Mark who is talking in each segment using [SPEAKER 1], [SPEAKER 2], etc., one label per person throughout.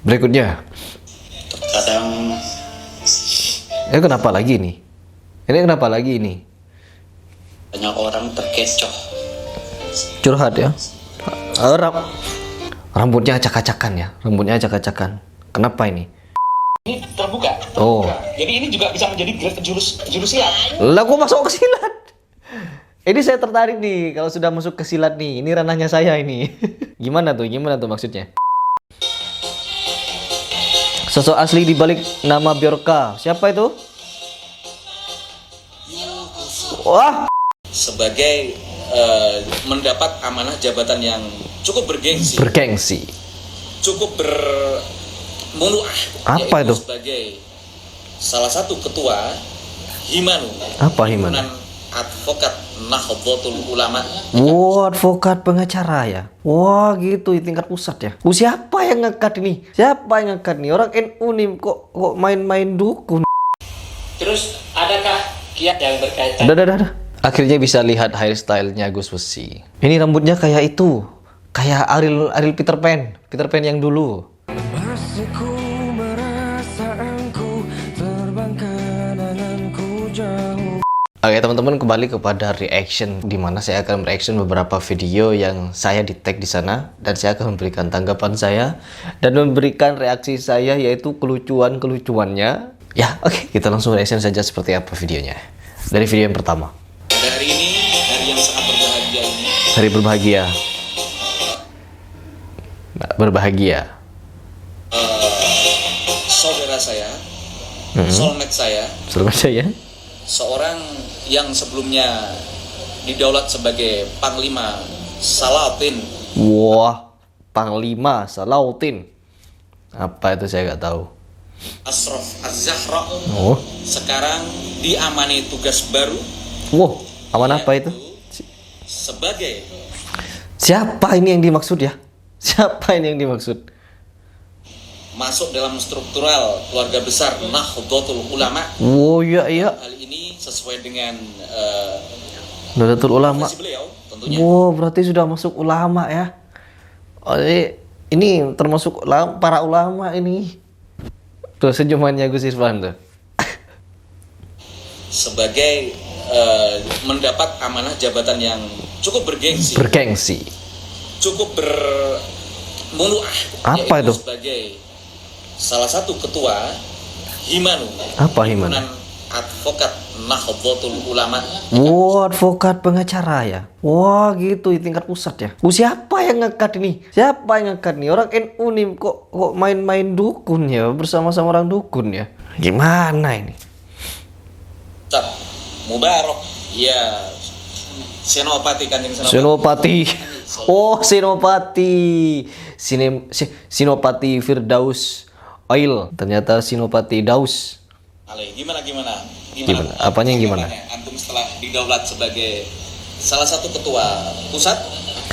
[SPEAKER 1] Berikutnya,
[SPEAKER 2] Kadang
[SPEAKER 1] ini kenapa lagi nih? Ini kenapa lagi nih?
[SPEAKER 2] banyak orang terkecoh.
[SPEAKER 1] Curhat ya. Rambutnya acak-acakan ya. Rambutnya acak-acakan. Kenapa ini?
[SPEAKER 3] Ini terbuka.
[SPEAKER 1] Oh.
[SPEAKER 3] Jadi ini juga bisa menjadi jurus silat.
[SPEAKER 1] Lah kok masuk ke silat? Ini saya tertarik nih kalau sudah masuk ke silat nih. Ini ranahnya saya ini. Gimana tuh? Gimana tuh maksudnya? Sosok asli di balik nama Bjorka. Siapa itu? Wah,
[SPEAKER 2] Sebagai mendapat amanah jabatan yang cukup bergengsi,
[SPEAKER 1] bergengsi.
[SPEAKER 2] cukup bermunuah.
[SPEAKER 1] Apa
[SPEAKER 2] yaitu
[SPEAKER 1] itu?
[SPEAKER 2] Sebagai salah satu ketua Himanu.
[SPEAKER 1] Apa Himanu?
[SPEAKER 2] Himpunan Advokat Nahdlatul Ulama.
[SPEAKER 1] Wah, advokat pengacara ya. Wah, gitu di tingkat pusat ya. Siapa yang ngangkat ini? Siapa yang ngangkat nih? Orang NU nih kok main-main dukun.
[SPEAKER 3] Terus adakah kiat yang berkaitan?
[SPEAKER 1] Dah. Akhirnya bisa lihat hairstyle-nya Gus Besi. Ini rambutnya kayak itu. Kayak Ariel Peter Pan. Peter Pan yang dulu.
[SPEAKER 4] Masih ku merasa engkau terbang kenanganku jauh.
[SPEAKER 1] Oke teman-teman, kembali kepada reaction, di mana saya akan reaction beberapa video yang saya di tag di sana, dan saya akan memberikan tanggapan saya dan memberikan reaksi saya, yaitu kelucuannya. Ya, oke, kita langsung reaction saja seperti apa videonya. Dari video yang pertama.
[SPEAKER 2] Pada hari ini, hari yang sangat berbahagia ini,
[SPEAKER 1] Hari berbahagia. Berbahagia.
[SPEAKER 2] saudara saya, soulmate saya,
[SPEAKER 1] Selamat saya.
[SPEAKER 2] seorang yang sebelumnya didaulat sebagai Panglima Salatin,
[SPEAKER 1] Wah, Panglima Salautin. Apa itu saya nggak tahu.
[SPEAKER 2] Ashraf Az-Zahra,
[SPEAKER 1] Oh,
[SPEAKER 2] sekarang diamani tugas baru.
[SPEAKER 1] wow, aman apa itu?
[SPEAKER 2] yaitu Sebagai
[SPEAKER 1] Siapa ini yang dimaksud ya? Siapa ini yang dimaksud?
[SPEAKER 2] masuk dalam struktural keluarga besar Nahdlatul Ulama.
[SPEAKER 1] Oh iya.
[SPEAKER 2] Hal ini sesuai dengan
[SPEAKER 1] Nahdlatul Ulama.
[SPEAKER 2] profesi beliau tentunya.
[SPEAKER 1] Wow, berarti sudah masuk ulama ya. Oh, ini termasuk para ulama ini. Tuh senyumannya Gus Irfan tuh.
[SPEAKER 2] Sebagai mendapat amanah jabatan yang cukup bergengsi,
[SPEAKER 1] Bergengsi.
[SPEAKER 2] cukup bermunuah.
[SPEAKER 1] Apa
[SPEAKER 2] yaitu
[SPEAKER 1] itu?
[SPEAKER 2] Sebagai salah satu ketua Himanu.
[SPEAKER 1] Apa Himanu?
[SPEAKER 2] Himpunan Advokat Nahdlatul Ulama.
[SPEAKER 1] Wah, advokat pengacara ya. Wah, gitu di tingkat pusat ya. Siapa yang ngangkat ini? Siapa yang ngangkat nih? Orang NU nih kok main-main dukun ya, bersama-sama orang dukun ya. Gimana ini?
[SPEAKER 2] Ustaz Mubarak, ya, Senopati Kanjeng
[SPEAKER 1] Senopati. Oh, Senopati. Senopati Firdaus Oil. Ternyata Senopati Daus.
[SPEAKER 2] Ale, gimana?
[SPEAKER 1] Gimana? Apanya yang gimana?
[SPEAKER 2] Antum setelah didaulat sebagai salah satu ketua pusat,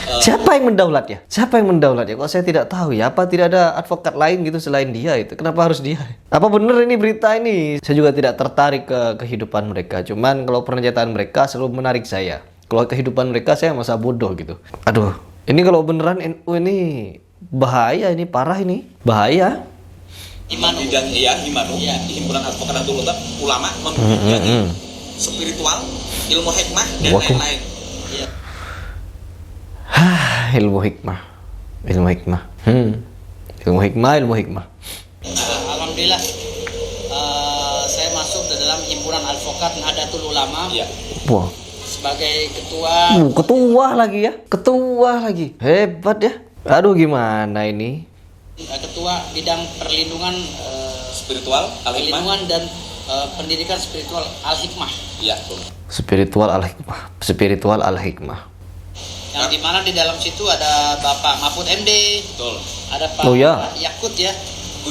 [SPEAKER 1] Siapa yang mendaulat ya? Siapa yang mendaulat ya? Kok saya tidak tahu ya? Apa tidak ada advokat lain gitu selain dia itu? Kenapa harus dia? Apa bener ini berita ini? Saya juga tidak tertarik ke kehidupan mereka. Cuman kalau pernyataan mereka selalu menarik saya. Kalau kehidupan mereka saya masa bodoh gitu. Aduh, ini kalau beneran NU ini bahaya, ini parah ini. Bahaya.
[SPEAKER 2] Himanu, Himpunan Advokat Nahdlatul Ulama membidangi spiritual, ilmu hikmah dan
[SPEAKER 1] Waduh.
[SPEAKER 2] lain-lain. Ya.
[SPEAKER 1] Ilmu hikmah. Ilmu hikmah. Ilmu hikmah.
[SPEAKER 5] Alhamdulillah saya masuk ke dalam himpunan advokat Nahdlatul Ulama
[SPEAKER 2] Iya.
[SPEAKER 1] Wah.
[SPEAKER 5] sebagai ketua
[SPEAKER 1] Ketua lagi ya. Ketua lagi. Hebat ya. Aduh, gimana ini?
[SPEAKER 5] ketua bidang perlindungan
[SPEAKER 2] Spiritual, al-hikmah.
[SPEAKER 5] perlindungan dan pendidikan spiritual al-hikmah
[SPEAKER 2] Iya, betul.
[SPEAKER 1] Spiritual al-hikmah.
[SPEAKER 5] yang dimana di dalam situ ada Bapak Mahfud MD,
[SPEAKER 2] Betul.
[SPEAKER 5] ada Pak
[SPEAKER 1] Oh, ya.
[SPEAKER 5] Yakut ya,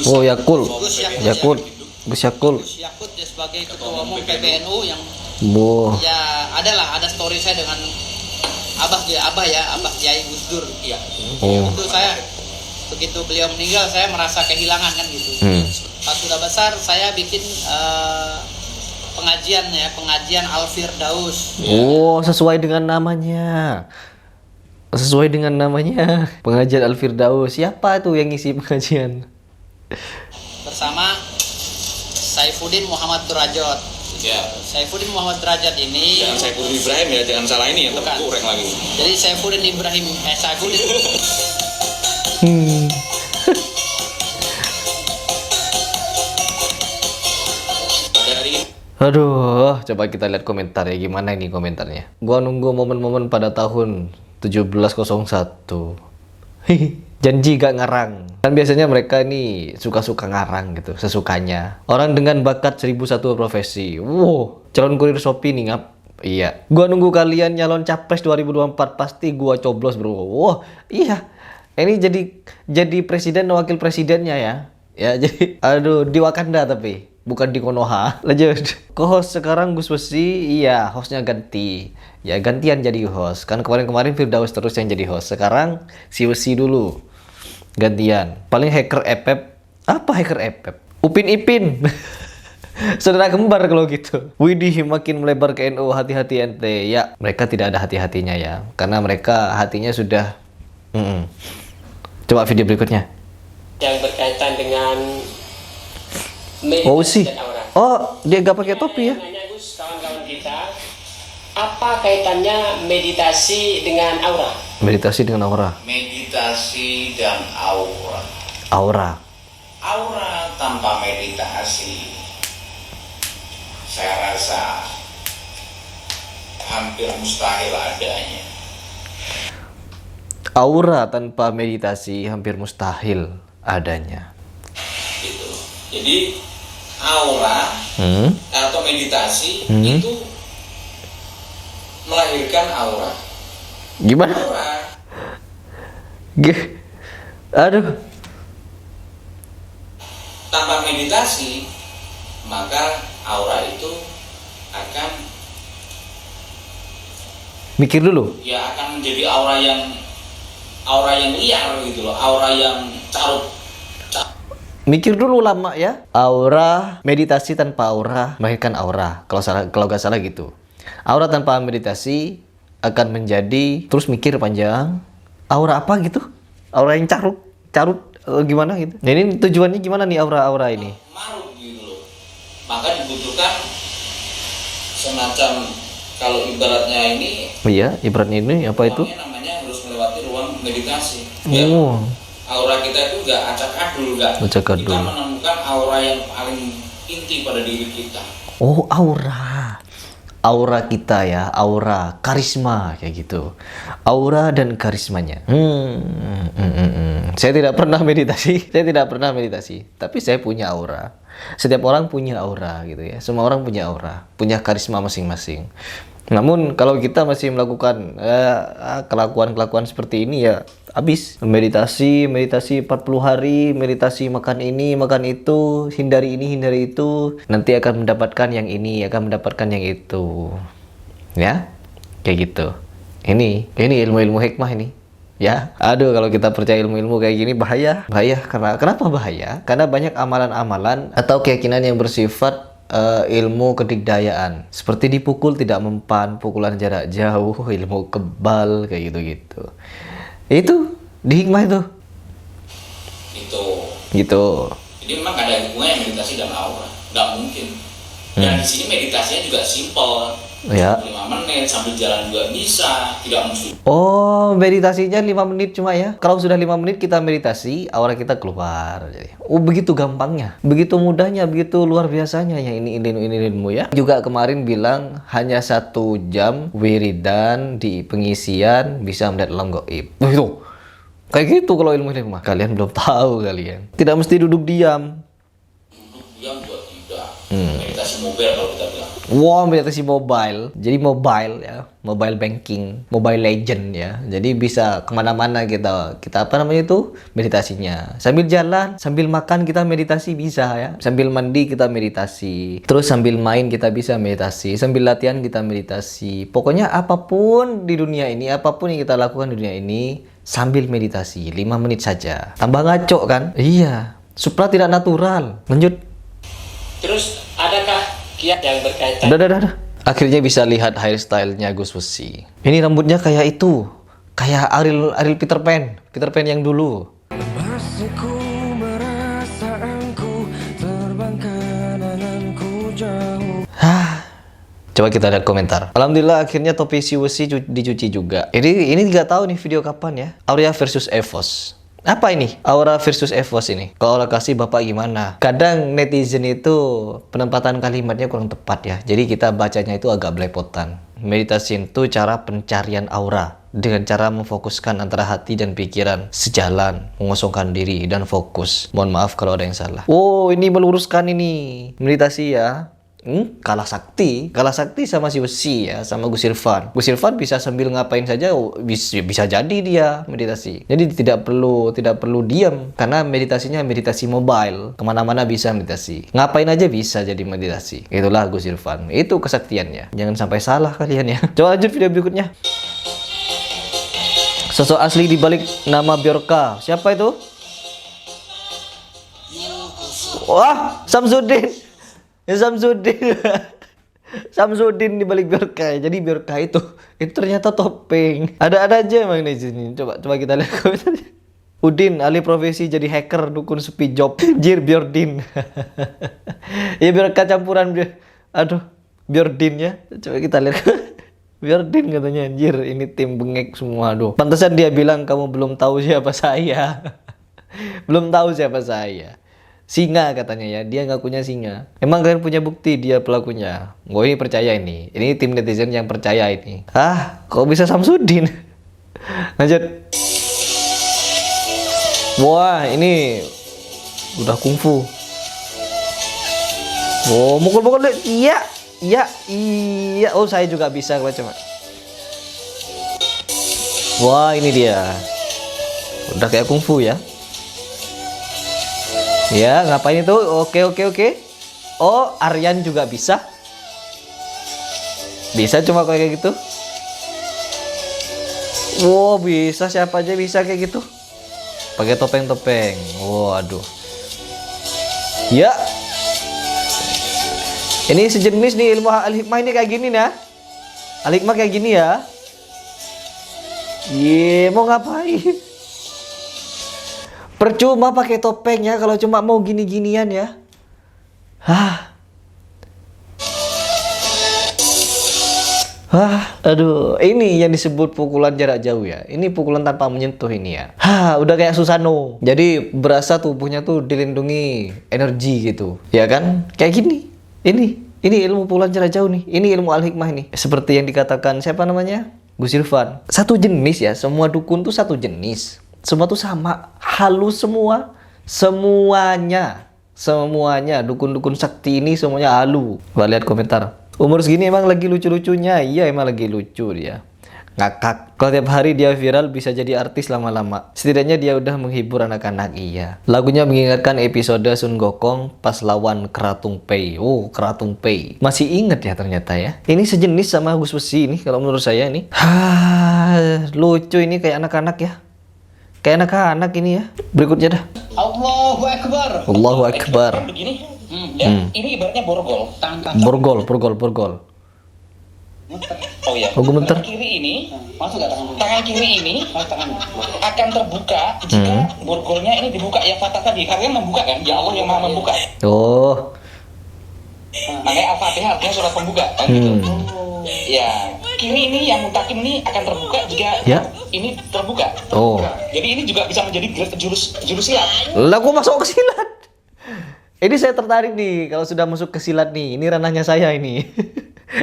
[SPEAKER 1] Oh, Yakul.
[SPEAKER 5] Gus
[SPEAKER 1] Yakul. Gus Yakul.
[SPEAKER 5] Gus Yakut ya sebagai ketua umum PBNU yang
[SPEAKER 1] Boh.
[SPEAKER 5] ya ada story saya dengan Abah Kiai Gus Dur ya.
[SPEAKER 1] Oh.
[SPEAKER 5] Itu saya begitu beliau meninggal saya merasa kehilangan kan gitu. Pas sudah besar saya bikin pengajian Al-Firdaus.
[SPEAKER 1] Oh, sesuai dengan namanya. Pengajian Al-Firdaus. Siapa tuh yang ngisi pengajian?
[SPEAKER 5] bersama Saifuddin Muhammad Derajat.
[SPEAKER 2] Ya.
[SPEAKER 5] Saifuddin Muhammad Derajat ini
[SPEAKER 2] Jangan Saifuddin Ibrahim ya, jangan salah ini ya,
[SPEAKER 5] Bukan.
[SPEAKER 2] kurang lagi.
[SPEAKER 5] Jadi Saifuddin Saifuddin
[SPEAKER 2] Dari
[SPEAKER 1] Aduh, coba kita lihat komentar ya, gimana ini komentarnya. Gua nunggu momen-momen pada tahun 1701. Janji gak ngarang. Kan biasanya mereka ini suka-suka ngarang gitu, sesukanya. Orang dengan bakat 1001 profesi. Wow, calon kurir Shopee nih ngap. Iya. Gua nunggu kalian nyalon capres 2024, pasti gua coblos bro. Wow, iya. Ini jadi presiden dan wakil presidennya ya. Ya, jadi aduh di Wakanda tapi bukan di Konoha. Lanjut. Co-host sekarang Gus Besi, iya, hostnya ganti. Ya gantian jadi host. Kan kemarin-kemarin Firdaus terus yang jadi host. Sekarang si Besi dulu. Gantian. Paling hacker Epep. Apa hacker Epep? Upin Ipin. Saudara kembar kalau gitu. Widih makin melebar ke NU, hati-hati ente. Ya, mereka tidak ada hati-hatinya ya. Karena mereka hatinya sudah Coba video berikutnya.
[SPEAKER 3] Yang berkaitan dengan
[SPEAKER 1] Oh sih.
[SPEAKER 3] dan aura.
[SPEAKER 1] Oh, dia gak pakai topi ya?
[SPEAKER 3] Nanya Gus, kawan-kawan kita, apa kaitannya meditasi dengan aura?
[SPEAKER 1] Meditasi dengan aura.
[SPEAKER 6] Meditasi dan aura.
[SPEAKER 1] Aura.
[SPEAKER 6] Aura tanpa meditasi, saya rasa hampir mustahil adanya.
[SPEAKER 1] Aura tanpa meditasi hampir mustahil adanya.
[SPEAKER 6] Gitu. Jadi aura atau meditasi itu melahirkan aura.
[SPEAKER 1] Gimana?
[SPEAKER 6] Aura
[SPEAKER 1] Aduh.
[SPEAKER 6] tanpa meditasi, maka aura itu akan
[SPEAKER 1] Mikir dulu.
[SPEAKER 6] ya akan menjadi aura yang liar gitu loh, aura yang carut.
[SPEAKER 1] Mikir dulu lama ya. Aura, meditasi tanpa aura melahirkan aura. Kalau nggak salah gitu. Aura tanpa meditasi akan menjadi, terus mikir panjang. Aura apa gitu? Aura yang carut gimana gitu. Nah, ini tujuannya gimana nih aura-aura ini?
[SPEAKER 6] Marut gitu loh. Maka dibutuhkan semacam, kalau ibaratnya ini
[SPEAKER 1] Iya, ibaratnya ini apa itu?
[SPEAKER 6] ruangnya namanya harus melewati ruang meditasi.
[SPEAKER 1] Oh.
[SPEAKER 6] Aura kita itu nggak acak-adul, nggak.
[SPEAKER 1] Acak-adul.
[SPEAKER 6] Kita menemukan aura yang paling inti pada diri kita.
[SPEAKER 1] Oh, aura. Aura kita ya, aura, karisma kayak gitu. Aura dan karismanya. Saya tidak pernah meditasi, tapi saya punya aura. Setiap orang punya aura gitu ya. Semua orang punya aura, punya karisma masing-masing. Namun kalau kita masih melakukan kelakuan-kelakuan seperti ini ya habis. Meditasi 40 hari, meditasi makan ini, makan itu, hindari ini, hindari itu, nanti akan mendapatkan yang ini, akan mendapatkan yang itu. Ya? Kayak gitu. Ini ilmu-ilmu hikmah ini. Ya, aduh kalau kita percaya ilmu-ilmu kayak gini bahaya. Kenapa bahaya? Karena banyak amalan-amalan atau keyakinan yang bersifat ilmu kedikdayaan, seperti dipukul tidak mempan, pukulan jarak jauh, ilmu kebal kayak gitu-gitu. Itu di hikmah itu. Gitu.
[SPEAKER 6] Jadi memang gak ada hubungannya meditasi dan aura, nggak mungkin. Dan di sini meditasinya juga simpel.
[SPEAKER 1] Ya.
[SPEAKER 6] 5 menit sambil jalan juga bisa, tidak mesti.
[SPEAKER 1] Oh, meditasinya 5 menit cuma ya. Kalau sudah 5 menit kita meditasi, aura kita keluar. Jadi, oh begitu gampangnya, begitu mudahnya, begitu luar biasanya ya ini ilmu ya. Juga kemarin bilang hanya 1 jam wiridan di pengisian bisa melihat alam gaib. Itu kayak gitu kalau ilmu hikmah. Kalian belum tahu kalian. Tidak mesti duduk diam.
[SPEAKER 6] Diam juga tidak. Meditasi mobile kalau kita bilang.
[SPEAKER 1] Wow, meditasi mobile. Jadi mobile ya, mobile banking, mobile legend ya. Jadi bisa kemana-mana kita apa namanya itu meditasinya. Sambil jalan, sambil makan kita meditasi bisa ya. Sambil mandi kita meditasi. Terus sambil main kita bisa meditasi. Sambil latihan kita meditasi. Pokoknya apapun di dunia ini, apapun yang kita lakukan di dunia ini sambil meditasi 5 menit saja. Tambah ngaco kan? Iya. Supra tidak natural. Lanjut.
[SPEAKER 3] Terus adakah kiat yang berkaitan?
[SPEAKER 1] Udah. Akhirnya bisa lihat hairstyle-nya Gus Besi. Ini rambutnya kayak itu. Kayak Ariel Peter Pan yang dulu.
[SPEAKER 4] Masih ku merasa
[SPEAKER 1] Coba kita lihat komentar. Alhamdulillah akhirnya topi si Wesi dicuci juga. Ini nggak tahu nih video kapan ya. Aurea versus Evos. Apa ini? Aura versus Evos ini. Kalau kasih Bapak gimana? Kadang netizen itu penempatan kalimatnya kurang tepat ya. Jadi kita bacanya itu agak belepotan. Meditasi itu cara pencarian aura dengan cara memfokuskan antara hati dan pikiran sejalan, mengosongkan diri dan fokus. Mohon maaf kalau ada yang salah. Oh, ini meluruskan ini. Meditasi ya. Kalah sakti sama si Wesi ya, sama Gus Irfan. Gus Irfan bisa sambil ngapain saja bisa jadi dia meditasi. Jadi tidak perlu diam karena meditasinya meditasi mobile, kemana-mana bisa meditasi, ngapain aja bisa jadi meditasi. Itulah Gus Irfan, itu kesaktiannya. Jangan sampai salah kalian ya. Coba lanjut video berikutnya. Sosok asli di balik nama Bjorka, siapa itu? Wah, Samsudin. Samsudin di balik Bjorka. Jadi Bjorka itu ternyata topeng. Ada aja emang di sini. Coba kita lihat komentarnya. Udin alih profesi jadi hacker dukun sepi job. Jir Bjordin. Ya Bjorka campuran Bjordin ya. Coba kita lihat. Bjordin katanya, anjir ini tim bengek semua. Aduh. Pantesan dia bilang kamu belum tahu siapa saya. Belum tahu siapa saya. Singa katanya ya, dia ngakunya singa. Emang kalian punya bukti dia pelakunya? Gue ini percaya ini tim netizen yang percaya ini. Kok bisa Samsudin? Lanjut. Wah, ini udah kungfu. Oh, mukul-mukul deh. Iya. Oh, saya juga bisa kalau coba. Wah, ini dia. Udah kayak kungfu ya. Ya, ngapain itu? Oke. Oh, Aryan juga bisa. Bisa cuma kayak gitu. Wow, bisa siapa aja bisa kayak gitu. Pakai topeng-topeng. Waduh. Ya. Ini sejenis nih ilmu al-hikmah ini kayak gini nah. Al-hikmah kayak gini ya. Mau ngapain? Percuma pakai topeng ya kalau cuma mau gini-ginian ya. Aduh, ini yang disebut pukulan jarak jauh ya. Ini pukulan tanpa menyentuh ini ya. Udah kayak Susano. Jadi berasa tubuhnya tuh dilindungi energi gitu. Ya kan? Kayak gini. Ini ilmu pukulan jarak jauh nih. Ini ilmu al-hikmah nih. Seperti yang dikatakan siapa namanya? Gus Irfan. Satu jenis ya. Semua dukun tuh satu jenis. Semua tuh sama, halus semua, semuanya dukun-dukun sakti ini semuanya halu. Lihat komentar. Umur segini emang lagi lucu-lucunya. Iya, emang lagi lucu dia. Ngakak. Kalau tiap hari dia viral bisa jadi artis lama-lama. Setidaknya dia udah menghibur anak-anak. Iya. Lagunya mengingatkan episode Sun Gokong pas lawan Kratung Pei. Oh, Kratung Pei. Masih inget ya ternyata ya. Ini sejenis sama Gus Wesi ini kalau menurut saya ini. Lucu ini kayak anak-anak ya. Kayak anak-anak ini ya. Berikutnya dah.
[SPEAKER 5] Allahu Akbar.
[SPEAKER 1] Allahu Akbar.
[SPEAKER 6] Begini, ini ibaratnya borgol.
[SPEAKER 1] Borgol.
[SPEAKER 6] Oh ya. Tangan kiri ini, akan terbuka jika borgolnya ini dibuka ya Fatah tadi. Karena membuka kan, ya Allah yang Maha membuka.
[SPEAKER 1] Oh.
[SPEAKER 6] Makanya Al-Fatihah artinya surat pembuka kan gitu. Ya, kiri ini yang muntakim ini akan terbuka jika ini terbuka. Oh. Jadi ini juga bisa menjadi jurus silat.
[SPEAKER 1] Lah kok masuk ke silat? Ini saya tertarik nih kalau sudah masuk ke silat nih. Ini ranahnya saya ini.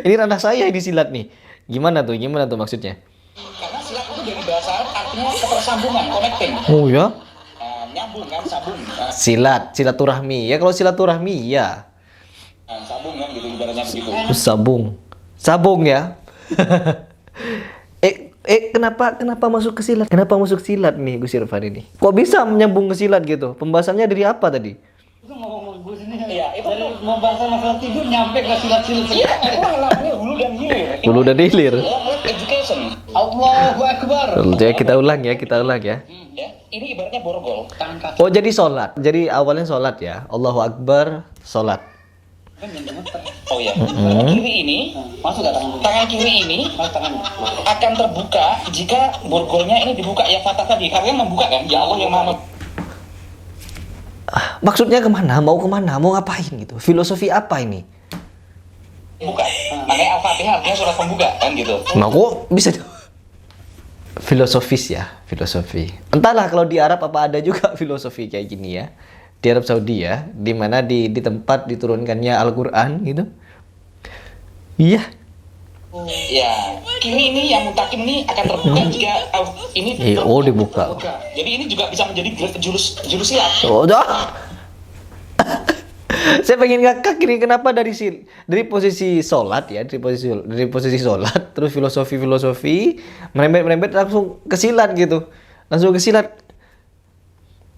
[SPEAKER 1] Ini ranah saya ini silat nih. Gimana tuh maksudnya?
[SPEAKER 6] Karena silat itu dari bahasa Arab artinya ketersambungan, connecting.
[SPEAKER 1] Oh ya?
[SPEAKER 6] Nyambung kan, sabung.
[SPEAKER 1] Silaturahmi. Ya kalau silaturahmi ya.
[SPEAKER 6] Sabung kan gitu ibaratnya begitu. Sabung ya. Kenapa masuk ke silat? Kenapa masuk silat nih Gus Irfan ini? Kok bisa menyambung ke silat gitu? Pembahasannya dari apa tadi?
[SPEAKER 5] Itu ngomong Gus ini ya, itu membahas masalah tidur nyampe ke silat-silat.
[SPEAKER 6] Iya, itu ngelakuin hulu dan hilir.
[SPEAKER 1] Hulu dan hilir.
[SPEAKER 6] Education.
[SPEAKER 5] Allahu Akbar.
[SPEAKER 1] Jadi kita ulang ya.
[SPEAKER 6] Ya, ini ibaratnya borgol.
[SPEAKER 5] Tangan kaki.
[SPEAKER 1] Oh, jadi sholat. Jadi awalnya sholat ya. Allahu Akbar, sholat.
[SPEAKER 6] Oh ya. Tangan kiri ini, tangan kiri ini akan terbuka jika borgolnya ini dibuka ya Fatah tadi. Karena membuka kan, ya Allah yang Maha
[SPEAKER 1] Maksudnya kemana? Mau kemana? Mau ngapain gitu? Filosofi apa ini?
[SPEAKER 6] buka. Makanya Al-Fatihah artinya surat pembuka kan gitu.
[SPEAKER 1] Nah, kok bisa filosofis ya, filosofi. Entahlah kalau di Arab apa ada juga filosofi kayak gini ya. Di Arab Saudi ya, di mana di tempat diturunkannya Al-Qur'an gitu. Iya.
[SPEAKER 6] Ya, kini ini yang mutakin ini akan terbuka jika ini terbuka.
[SPEAKER 1] Oh, dibuka.
[SPEAKER 6] Jadi ini juga bisa menjadi jurus silat.
[SPEAKER 1] Oh, dah. Saya pengen ngakak ini kenapa dari posisi sholat ya, dari posisi sholat terus filosofi merembet langsung ke silat gitu, langsung ke silat.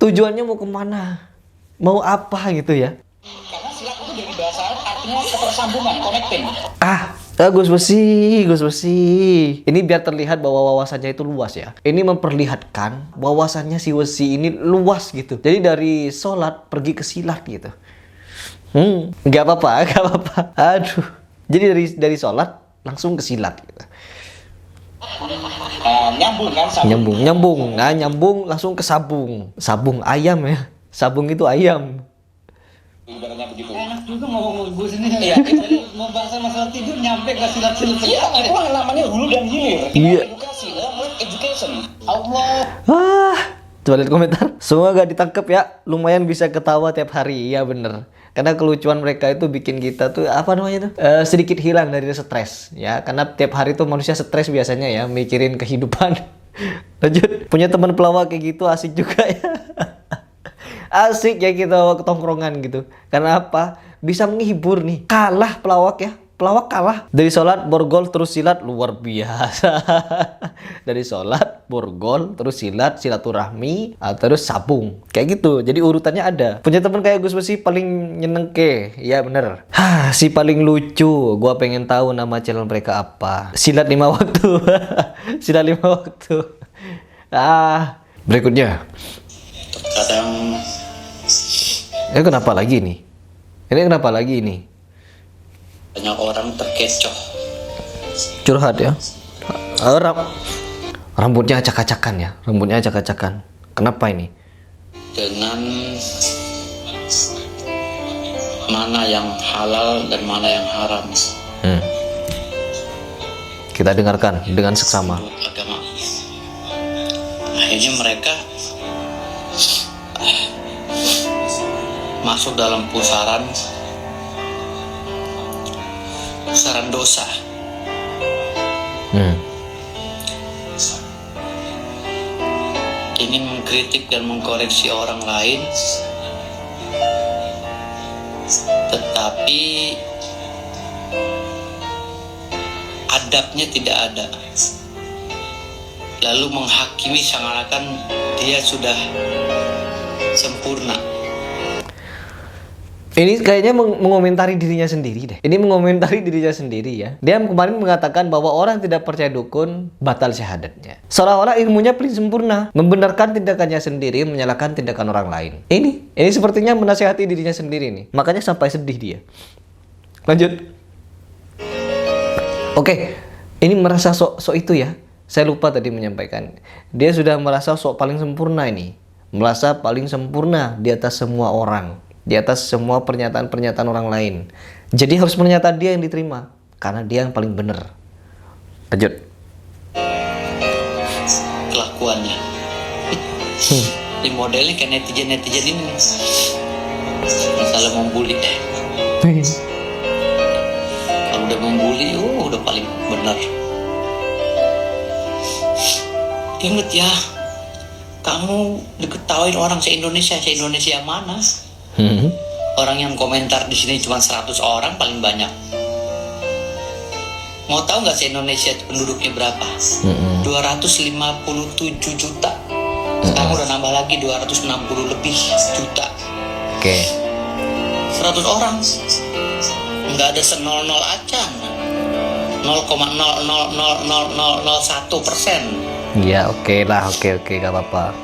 [SPEAKER 1] Tujuannya mau kemana, mau apa gitu ya?
[SPEAKER 6] Karena silat itu dari bahasa Arab artinya ketersambungan, connecting.
[SPEAKER 1] Gus Besi. Ini biar terlihat bahwa wawasannya itu luas ya. Ini memperlihatkan wawasannya si Wesi ini luas gitu. Jadi dari sholat pergi ke silat gitu. Nggak apa-apa. Aduh. Jadi dari sholat langsung ke silat gitu.
[SPEAKER 6] Nyambung kan?
[SPEAKER 1] Nyambung. Nah, nyambung langsung ke sabung. Sabung ayam ya. Sabung itu ayam.
[SPEAKER 6] Ibaratnya begitu.
[SPEAKER 5] Enak juga ngomong gue sini.
[SPEAKER 6] Iya,
[SPEAKER 5] Mau bahas masalah tidur nyampe ke silat-silat.
[SPEAKER 6] Iya, itu namanya hulu dan hilir.
[SPEAKER 1] Iya.
[SPEAKER 6] Edukasi, education. Allah.
[SPEAKER 1] Coba lihat komentar. Semua gak ditangkap ya. Lumayan bisa ketawa tiap hari. Iya bener. Karena kelucuan mereka itu bikin kita tuh apa namanya tuh sedikit hilang dari stres ya. Karena tiap hari tuh manusia stres biasanya ya, mikirin kehidupan. Lanjut. Punya teman pelawak kayak gitu asik juga ya. Asik ya kita ketongkrongan gitu. Karena apa? Bisa menghibur nih. Kalah pelawak ya. Pelawak kalah. Dari sholat, borgol, terus silat. Luar biasa. Dari sholat, borgol, terus silat, silaturahmi, terus sabung. Kayak gitu. Jadi urutannya ada. Punya teman kayak Gus Besi paling nyenengke. Iya bener. Si paling lucu. Gua pengen tahu nama channel mereka apa. Silat 5 waktu. Silat 5 waktu. Berikutnya.
[SPEAKER 2] Kadang
[SPEAKER 1] Ini kenapa lagi nih?
[SPEAKER 2] banyak orang terkecoh
[SPEAKER 1] Curhat ya. Rambutnya acak-acakan ya. Kenapa ini?
[SPEAKER 2] dengan mana yang halal dan mana yang haram
[SPEAKER 1] Kita dengarkan dengan seksama.
[SPEAKER 2] menurut agama. Akhirnya mereka masuk dalam pusaran dosa. Ingin mengkritik dan mengkoreksi orang lain, tetapi adabnya tidak ada. Lalu menghakimi seakan-akan dia sudah sempurna.
[SPEAKER 1] Ini kayaknya mengomentari dirinya sendiri deh. Ya. Dia kemarin mengatakan bahwa orang tidak percaya dukun batal syahadatnya. Seolah-olah ilmunya paling sempurna, membenarkan tindakannya sendiri, menyalahkan tindakan orang lain. Ini sepertinya menasihati dirinya sendiri nih. Makanya sampai sedih dia. Lanjut. Oke, ini merasa sok itu ya. Saya lupa tadi menyampaikan. Dia sudah merasa sok paling sempurna ini. Merasa paling sempurna di atas semua orang. Di atas semua pernyataan-pernyataan orang lain. Jadi harus pernyataan dia yang diterima. Karena dia yang paling benar. Lanjut.
[SPEAKER 2] Kelakuannya. Di modelnya kayak netizen ini. Masalah membuli. Kalau udah membuli, udah paling benar. Ingat ya, kamu diketawain orang se-Indonesia yang mana? Orang yang komentar di sini cuma 100 orang paling banyak. Mau tahu nggak se-Indonesia penduduknya berapa? 257 juta. Sekarang udah nambah lagi 260 lebih juta.
[SPEAKER 1] Oke.
[SPEAKER 2] 100 orang. Nggak ada se-0,0 acan. 0,0000001%.
[SPEAKER 1] Ya oke lah, oke gak apa-apa.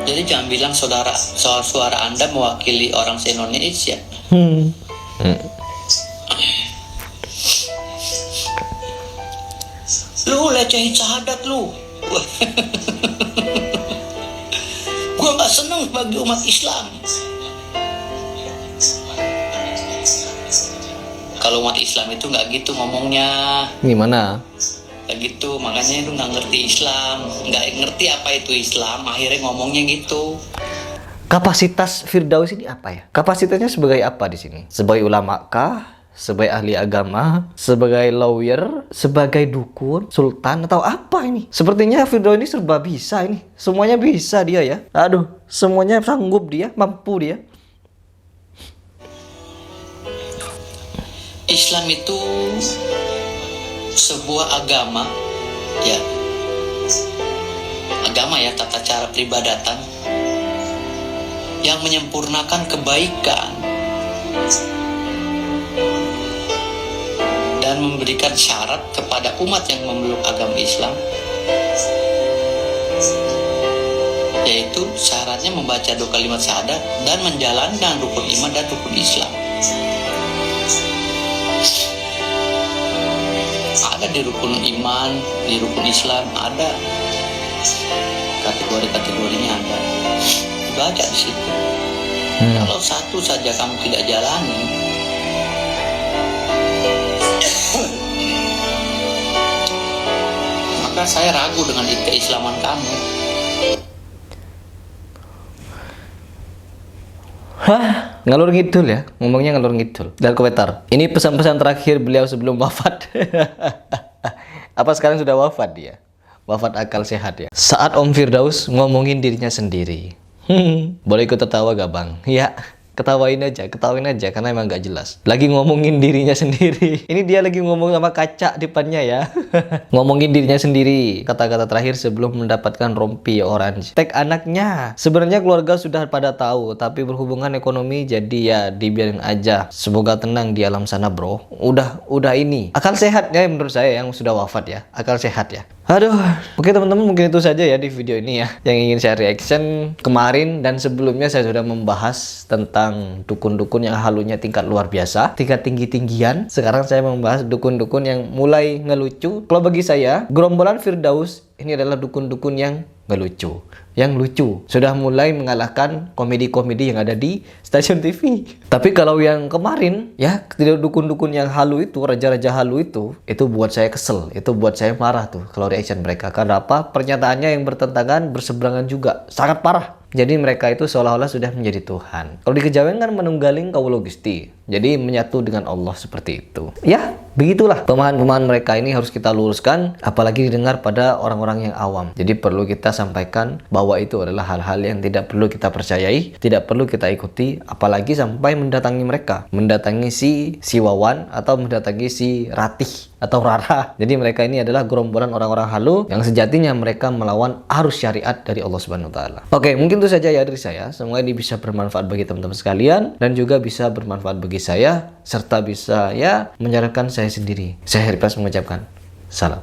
[SPEAKER 2] Jadi jangan bilang suara Anda mewakili orang se-Indonesia. Lu lecehin syahadat lu. Gua nggak seneng bagi umat Islam. Kalau umat Islam itu nggak gitu ngomongnya.
[SPEAKER 1] Gimana?
[SPEAKER 2] Kayak gitu, makanya itu nggak ngerti Islam, nggak ngerti apa itu Islam, akhirnya ngomongnya gitu.
[SPEAKER 1] Kapasitas Firdaus ini apa ya? Kapasitasnya sebagai apa di sini? Sebagai ulama kah? Sebagai ahli agama? Sebagai lawyer? Sebagai dukun? Sultan? Atau apa ini? Sepertinya Firdaus ini serba bisa ini. Semuanya bisa dia ya. Aduh, semuanya sanggup dia, mampu dia.
[SPEAKER 2] Islam itu sebuah agama, ya. Agama ya, tata cara peribadatan yang menyempurnakan kebaikan dan memberikan syarat kepada umat yang memeluk agama Islam, yaitu syaratnya membaca 2 kalimat syahadat dan menjalankan rukun iman dan rukun Islam. Ada di rukun iman, di rukun Islam ada kategori-kategorinya, ada dibaca di situ. Kalau satu saja kamu tidak jalani, maka saya ragu dengan keislaman kamu.
[SPEAKER 1] Hah, ngalur ngidul ya, ngomongnya ngalur ngidul. Dan komentar, ini pesan-pesan terakhir beliau sebelum wafat. Apa sekarang sudah wafat dia? Wafat akal sehat ya. Saat Om Firdaus ngomongin dirinya sendiri. Boleh ikut tertawa gak bang? Ya, ketawain aja karena emang gak jelas. Lagi ngomongin dirinya sendiri. Ini dia lagi ngomong sama kaca depannya ya. Ngomongin dirinya sendiri. Kata-kata terakhir sebelum mendapatkan rompi orange. Tag anaknya. Sebenarnya keluarga sudah pada tahu, tapi berhubungan ekonomi jadi ya dibiarin aja. Semoga tenang di alam sana bro. Udah ini. Akal sehat ya menurut saya yang sudah wafat ya. Akal sehat ya. Aduh, oke teman-teman, mungkin itu saja ya di video ini ya yang ingin saya reaction. Kemarin dan sebelumnya saya sudah membahas tentang dukun-dukun yang halunya tingkat luar biasa, tingkat tinggi-tinggian. Sekarang saya membahas dukun-dukun yang mulai ngelucu. Kalau bagi saya, gerombolan Firdaus ini adalah dukun-dukun yang ngelucu, yang lucu. Sudah mulai mengalahkan komedi-komedi yang ada di stasiun TV. Tapi kalau yang kemarin ya, tidak dukun-dukun yang halu itu, raja-raja halu itu buat saya kesel, itu buat saya marah tuh kalau reaction mereka. Karena apa? Pernyataannya yang bertentangan, berseberangan juga, sangat parah. Jadi mereka itu seolah-olah sudah menjadi Tuhan. Kalau di kejawen kan menunggaling kawula Gusti. Jadi menyatu dengan Allah seperti itu. Ya, begitulah pemahaman mereka ini harus kita luruskan, apalagi didengar pada orang-orang yang awam. Jadi perlu kita sampaikan bahwa itu adalah hal-hal yang tidak perlu kita percayai, tidak perlu kita ikuti, apalagi sampai mendatangi mereka, mendatangi si Wawan atau mendatangi si Ratih atau Rara. Jadi mereka ini adalah gerombolan orang-orang halu yang sejatinya mereka melawan arus syariat dari Allah Subhanahu wa taala. Oke, mungkin itu saja ya dari saya. Semoga ini bisa bermanfaat bagi teman-teman sekalian dan juga bisa bermanfaat bagi saya serta bisa ya menyarankan saya sendiri. Saya Heri Pras mengucapkan salam.